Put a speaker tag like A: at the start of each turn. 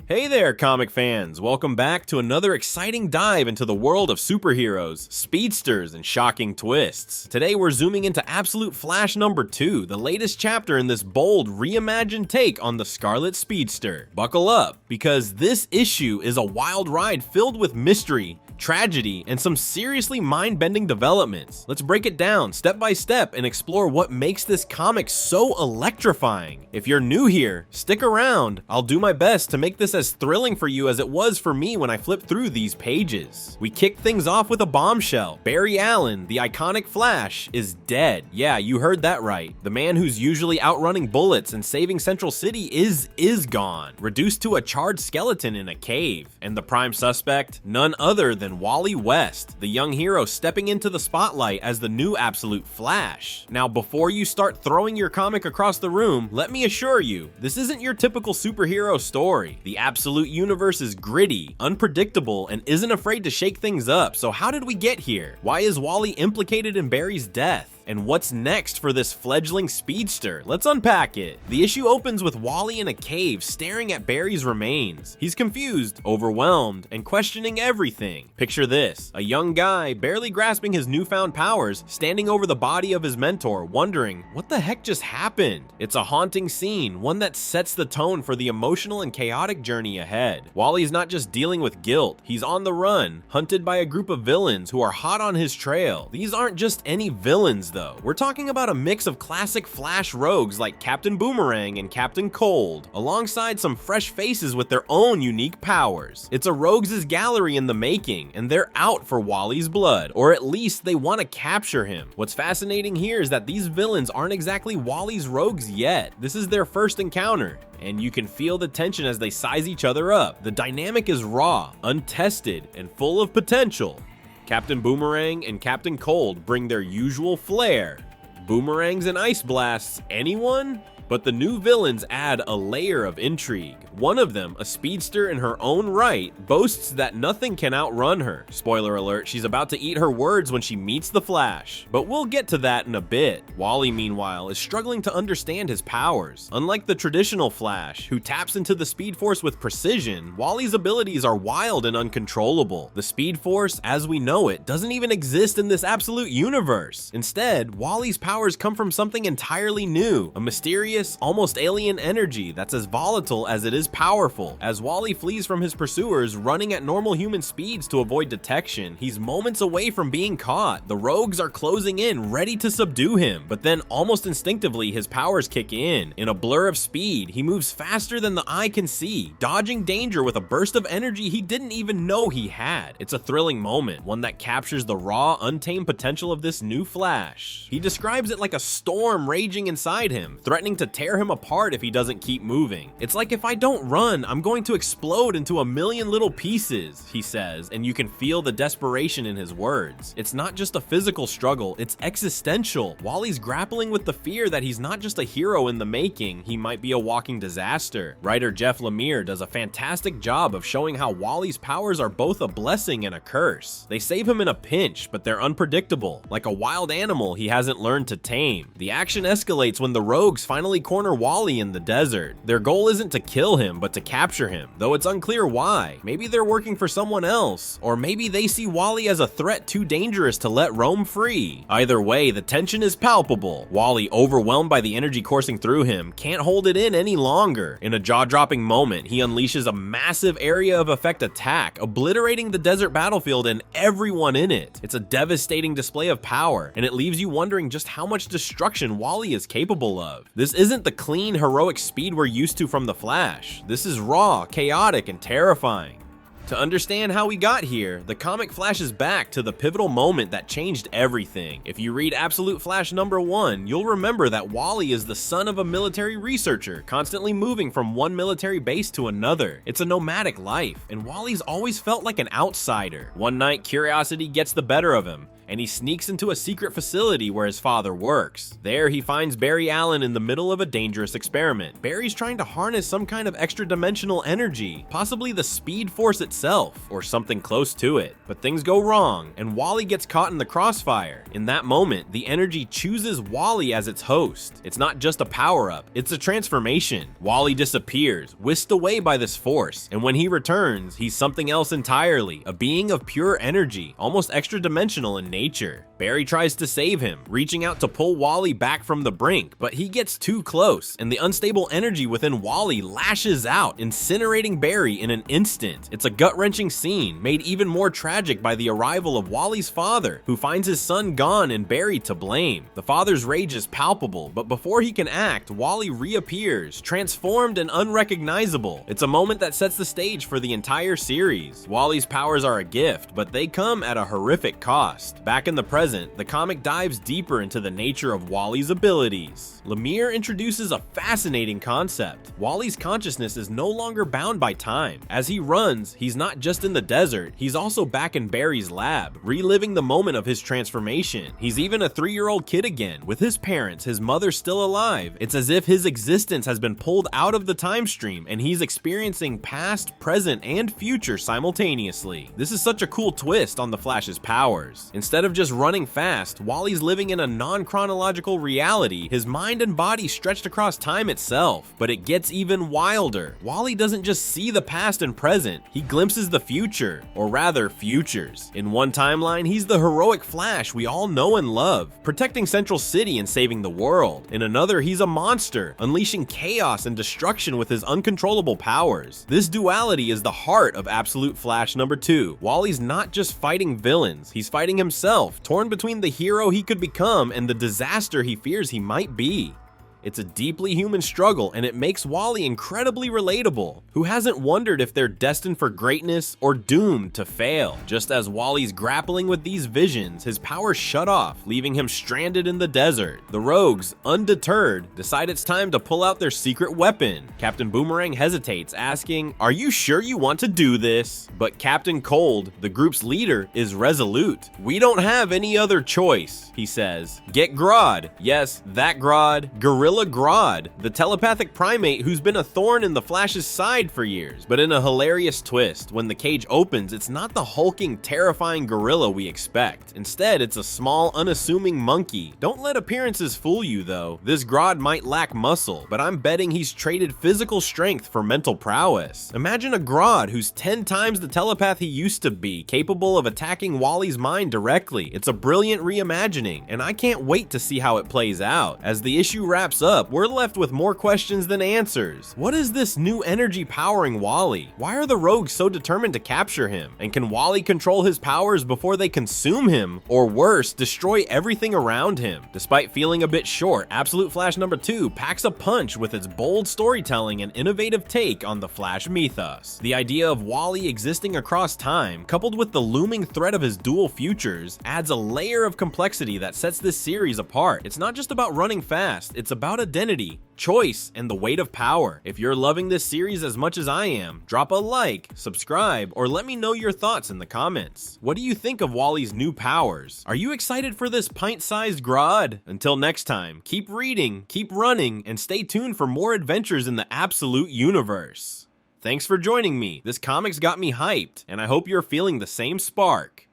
A: Hey there, comic fans! Welcome back to another exciting dive into the world of superheroes, speedsters, and shocking twists. Today we're zooming into Absolute Flash number 2, the latest chapter in this bold, reimagined take on the Scarlet Speedster. Buckle up, because this issue is a wild ride filled with mystery, tragedy, and some seriously mind-bending developments. Let's break it down step by step and explore what makes this comic so electrifying. If you're new here, stick around. I'll do my best to make this as thrilling for you as it was for me when I flipped through these pages. We kick things off with a bombshell. Barry Allen, the iconic Flash, is dead. Yeah, you heard that right. The man who's usually outrunning bullets and saving Central City is gone, reduced to a charred skeleton in a cave. And the prime suspect, none other than Wally West, the young hero stepping into the spotlight as the new Absolute Flash. Now, before you start throwing your comic across the room, let me assure you, this isn't your typical superhero story. The Absolute universe is gritty, unpredictable, and isn't afraid to shake things up. So how did we get here? Why is Wally implicated in Barry's death? And what's next for this fledgling speedster? Let's unpack it. The issue opens with Wally in a cave staring at Barry's remains. He's confused, overwhelmed, and questioning everything. Picture this, a young guy barely grasping his newfound powers, standing over the body of his mentor, wondering, what the heck just happened? It's a haunting scene, one that sets the tone for the emotional and chaotic journey ahead. Wally's not just dealing with guilt, he's on the run, hunted by a group of villains who are hot on his trail. These aren't just any villains though. We're talking about a mix of classic Flash rogues like Captain Boomerang and Captain Cold, alongside some fresh faces with their own unique powers. It's a rogues' gallery in the making, and they're out for Wally's blood, or at least they want to capture him. What's fascinating here is that these villains aren't exactly Wally's rogues yet. This is their first encounter, and you can feel the tension as they size each other up. The dynamic is raw, untested, and full of potential. Captain Boomerang and Captain Cold bring their usual flair. Boomerangs and ice blasts, anyone? But the new villains add a layer of intrigue. One of them, a speedster in her own right, boasts that nothing can outrun her. Spoiler alert, she's about to eat her words when she meets the Flash. But we'll get to that in a bit. Wally, meanwhile, is struggling to understand his powers. Unlike the traditional Flash, who taps into the Speed Force with precision, Wally's abilities are wild and uncontrollable. The Speed Force, as we know it, doesn't even exist in this Absolute universe. Instead, Wally's powers come from something entirely new, a mysterious, almost alien energy that's as volatile as it is powerful. As Wally flees from his pursuers, running at normal human speeds to avoid detection, he's moments away from being caught. The rogues are closing in, ready to subdue him, but then almost instinctively his powers kick in. In a blur of speed, he moves faster than the eye can see, dodging danger with a burst of energy he didn't even know he had. It's a thrilling moment, one that captures the raw, untamed potential of this new Flash. He describes it like a storm raging inside him, threatening to tear him apart if he doesn't keep moving. It's like, if I don't run, I'm going to explode into a million little pieces, he says, and you can feel the desperation in his words. It's not just a physical struggle, it's existential. Wally's grappling with the fear that he's not just a hero in the making, he might be a walking disaster. Writer Jeff Lemire does a fantastic job of showing how Wally's powers are both a blessing and a curse. They save him in a pinch, but they're unpredictable, like a wild animal he hasn't learned to tame. The action escalates when the rogues finally corner Wally in the desert. Their goal isn't to kill him, but to capture him, though it's unclear why. Maybe they're working for someone else, or maybe they see Wally as a threat too dangerous to let roam free. Either way, the tension is palpable. Wally, overwhelmed by the energy coursing through him, can't hold it in any longer. In a jaw-dropping moment, he unleashes a massive area of effect attack, obliterating the desert battlefield and everyone in it. It's a devastating display of power, and it leaves you wondering just how much destruction Wally is capable of. This isn't the clean, heroic speed we're used to from the Flash. This is raw, chaotic, and terrifying. To understand how we got here, the comic flashes back to the pivotal moment that changed everything. If you read Absolute Flash number 1, you'll remember that Wally is the son of a military researcher, constantly moving from one military base to another. It's a nomadic life, and Wally's always felt like an outsider. One night, curiosity gets the better of him, and he sneaks into a secret facility where his father works. There, he finds Barry Allen in the middle of a dangerous experiment. Barry's trying to harness some kind of extra-dimensional energy, possibly the Speed Force itself, or something close to it. But things go wrong, and Wally gets caught in the crossfire. In that moment, the energy chooses Wally as its host. It's not just a power-up, it's a transformation. Wally disappears, whisked away by this force, and when he returns, he's something else entirely, a being of pure energy, almost extra-dimensional in nature. Barry tries to save him, reaching out to pull Wally back from the brink, but he gets too close, and the unstable energy within Wally lashes out, incinerating Barry in an instant. It's a gut-wrenching scene, made even more tragic by the arrival of Wally's father, who finds his son gone and Barry to blame. The father's rage is palpable, but before he can act, Wally reappears, transformed and unrecognizable. It's a moment that sets the stage for the entire series. Wally's powers are a gift, but they come at a horrific cost. Back in the present, the comic dives deeper into the nature of Wally's abilities. Lemire introduces a fascinating concept. Wally's consciousness is no longer bound by time. As he runs, he's not just in the desert, he's also back in Barry's lab, reliving the moment of his transformation. He's even a 3-year-old kid again, with his parents, his mother still alive. It's as if his existence has been pulled out of the time stream, and he's experiencing past, present, and future simultaneously. This is such a cool twist on the Flash's powers. Instead of just running fast, Wally's living in a non-chronological reality, his mind and body stretched across time itself. But it gets even wilder. Wally doesn't just see the past and present, he glimpses the future, or rather, futures. In one timeline, he's the heroic Flash we all know and love, protecting Central City and saving the world. In another, he's a monster, unleashing chaos and destruction with his uncontrollable powers. This duality is the heart of Absolute Flash number 2. Wally's not just fighting villains, he's fighting himself, torn between the hero he could become and the disaster he fears he might be. It's a deeply human struggle, and it makes Wally incredibly relatable. Who hasn't wondered if they're destined for greatness or doomed to fail? Just as Wally's grappling with these visions, his powers shut off, leaving him stranded in the desert. The rogues, undeterred, decide it's time to pull out their secret weapon. Captain Boomerang hesitates, asking, "Are you sure you want to do this?" But Captain Cold, the group's leader, is resolute. "We don't have any other choice," he says. "Get Grodd." Yes, that Grodd, Gorilla Grodd, the telepathic primate who's been a thorn in the Flash's side for years. But in a hilarious twist, when the cage opens, it's not the hulking, terrifying gorilla we expect. Instead, it's a small, unassuming monkey. Don't let appearances fool you though. This Grodd might lack muscle, but I'm betting he's traded physical strength for mental prowess. Imagine a Grodd who's 10 times the telepath he used to be, capable of attacking Wally's mind directly. It's a brilliant reimagining, and I can't wait to see how it plays out. As the issue wraps up, we're left with more questions than answers. What is this new energy powering Wally? Why are the rogues so determined to capture him? And can Wally control his powers before they consume him? Or worse, destroy everything around him? Despite feeling a bit short, Absolute Flash number 2 packs a punch with its bold storytelling and innovative take on the Flash mythos. The idea of Wally existing across time, coupled with the looming threat of his dual futures, adds a layer of complexity that sets this series apart. It's not just about running fast, it's about identity, choice, and the weight of power. If you're loving this series as much as I am, drop a like, subscribe, or let me know your thoughts in the comments. What do you think of Wally's new powers? Are you excited for this pint-sized Grodd? Until next time, keep reading, keep running, and stay tuned for more adventures in the Absolute Universe. Thanks for joining me. This comic's got me hyped, and I hope you're feeling the same spark.